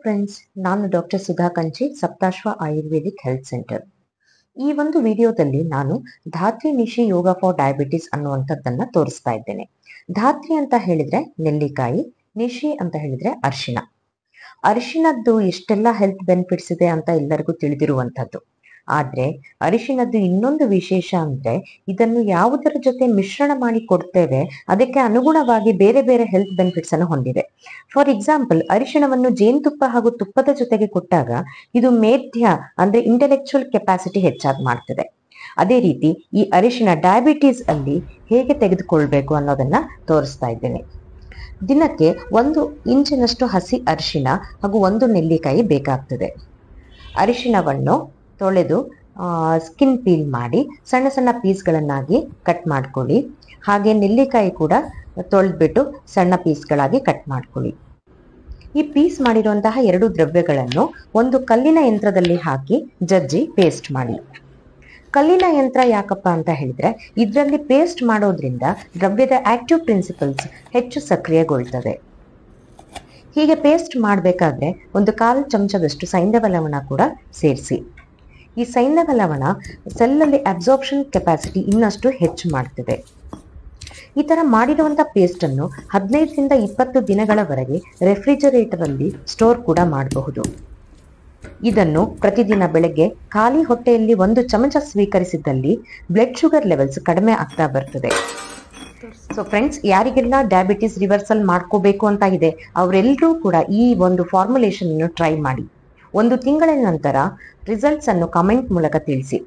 Friends, ನಾನು doctor Sudha Kanchi, Saptashwa Ayurvedic health centre. ಈ ಒಂದು ವಿಡಿಯೋದಲ್ಲಿ ನಾನು ಧಾತ್ರಿ ನಿಶಿ ಯೋಗ ಫಾರ್ ಡಯಾಬಿಟಿಸ್ ಅನ್ನುವಂಥದ್ದನ್ನ ತೋರಿಸ್ತಾ ಇದ್ದೇನೆ. ಧಾತ್ರಿ ಅಂತ ಹೇಳಿದ್ರೆ ನೆಲ್ಲಿಕಾಯಿ, ನಿಶಿ ಅಂತ ಹೇಳಿದ್ರೆ ಅರಿಶಿಣ. ಅರಿಶಿಣದ್ದು ಎಷ್ಟೆಲ್ಲ ಹೆಲ್ತ್ ಬೆನಿಫಿಟ್ಸ್ ಇದೆ ಅಂತ ಎಲ್ಲರಿಗೂ ತಿಳಿದಿರುವಂಥದ್ದು. ಆದ್ರೆ ಅರಿಶಿಣದ್ದು ಇನ್ನೊಂದು ವಿಶೇಷ ಅಂದ್ರೆ ಇದನ್ನು ಯಾವುದರ ಜೊತೆ ಮಿಶ್ರಣ ಮಾಡಿ ಕೊಡ್ತೇವೆ ಅದಕ್ಕೆ ಅನುಗುಣವಾಗಿ ಬೇರೆ ಬೇರೆ ಹೆಲ್ತ್ ಬೆನಿಫಿಟ್ಸ್ ಅನ್ನು ಹೊಂದಿದೆ. ಫಾರ್ ಎಕ್ಸಾಂಪಲ್, ಅರಿಶಿಣವನ್ನು ಜೇನುತುಪ್ಪ ಹಾಗೂ ತುಪ್ಪದ ಜೊತೆಗೆ ಕೊಟ್ಟಾಗ ಇದು ಮೇಧ್ಯ ಅಂದ್ರೆ ಇಂಟೆಲೆಕ್ಚುಯಲ್ ಕೆಪಾಸಿಟಿ ಹೆಚ್ಚಾಗಿ ಮಾಡ್ತದೆ. ಅದೇ ರೀತಿ ಈ ಅರಿಶಿಣ ಡಯಾಬಿಟೀಸ್ ಅಲ್ಲಿ ಹೇಗೆ ತೆಗೆದುಕೊಳ್ಬೇಕು ಅನ್ನೋದನ್ನ ತೋರಿಸ್ತಾ ಇದ್ದೇನೆ. ದಿನಕ್ಕೆ 1 ಇಂಚಿನಷ್ಟು ಹಸಿ ಅರಿಶಿಣ ಹಾಗೂ 1 ನೆಲ್ಲಿಕಾಯಿ ಬೇಕಾಗ್ತದೆ. ಅರಿಶಿಣವನ್ನು ತೊಳೆದು ಸ್ಕಿನ್ ಪೀಲ್ ಮಾಡಿ ಸಣ್ಣ ಸಣ್ಣ ಪೀಸ್ಗಳನ್ನಾಗಿ ಕಟ್ ಮಾಡ್ಕೊಳ್ಳಿ. ಹಾಗೆ ನೆಲ್ಲಿಕಾಯಿ ಕೂಡ ತೊಳೆದ್ಬಿಟ್ಟು ಸಣ್ಣ ಪೀಸ್ಗಳಾಗಿ ಕಟ್ ಮಾಡ್ಕೊಳ್ಳಿ. ಈ ಪೀಸ್ ಮಾಡಿರುವಂತಹ 2 ದ್ರವ್ಯಗಳನ್ನು ಒಂದು ಕಲ್ಲಿನ ಯಂತ್ರದಲ್ಲಿ ಹಾಕಿ ಜಜ್ಜಿ ಪೇಸ್ಟ್ ಮಾಡಿ. ಕಲ್ಲಿನ ಯಂತ್ರ ಯಾಕಪ್ಪ ಅಂತ ಹೇಳಿದ್ರೆ ಇದರಲ್ಲಿ ಪೇಸ್ಟ್ ಮಾಡೋದ್ರಿಂದ ದ್ರವ್ಯದ ಆಕ್ಟಿವ್ ಪ್ರಿನ್ಸಿಪಲ್ಸ್ ಹೆಚ್ಚು ಸಕ್ರಿಯಗೊಳ್ತದೆ. ಹೀಗೆ ಪೇಸ್ಟ್ ಮಾಡಬೇಕಾದ್ರೆ 1/4 ಚಮಚದಷ್ಟು ಸೈಂಧವ ಲವಣ ಕೂಡ ಸೇರಿಸಿ. ಈ ಸೈಂಧವ ಲವಣ ಸೆಲ್ಲಲ್ಲಿ ಅಬ್ಸಾರ್ಪ್ಷನ್ ಕೆಪಾಸಿಟಿ ಇನ್ನಷ್ಟು ಹೆಚ್ಚು ಮಾಡ್ತದೆ. ಈ ತರ ಮಾಡಿರುವಂತ ಪೇಸ್ಟ್ ಅನ್ನು 15ರಿಂದ 20 ದಿನಗಳವರೆಗೆ ರೆಫ್ರಿಜರೇಟರ್ ಅಲ್ಲಿ ಸ್ಟೋರ್ ಕೂಡ ಮಾಡಬಹುದು. ಇದನ್ನು ಪ್ರತಿದಿನ ಬೆಳಗ್ಗೆ ಖಾಲಿ ಹೊಟ್ಟೆಯಲ್ಲಿ 1 ಚಮಚ ಸ್ವೀಕರಿಸಿದಲ್ಲಿ ಬ್ಲಡ್ ಶುಗರ್ ಲೆವೆಲ್ಸ್ ಕಡಿಮೆ ಆಗ್ತಾ ಬರ್ತದೆ. ಸೊ ಫ್ರೆಂಡ್ಸ್, ಯಾರಿಗೆಲ್ಲ ಡಯಾಬಿಟಿಸ್ ರಿವರ್ಸಲ್ ಮಾಡ್ಕೋಬೇಕು ಅಂತ ಇದೆ ಅವರೆಲ್ಲರೂ ಕೂಡ ಈ ಒಂದು ಫಾರ್ಮುಲೇಷನ್ ಅನ್ನು ಟ್ರೈ ಮಾಡಿ. 1 ತಿಂಗಳ ನಂತರ ರಿಸಲ್ಟ್ಸ್ ಅನ್ನು ಕಮೆಂಟ್ ಮೂಲಕ ತಿಳಿಸಿ.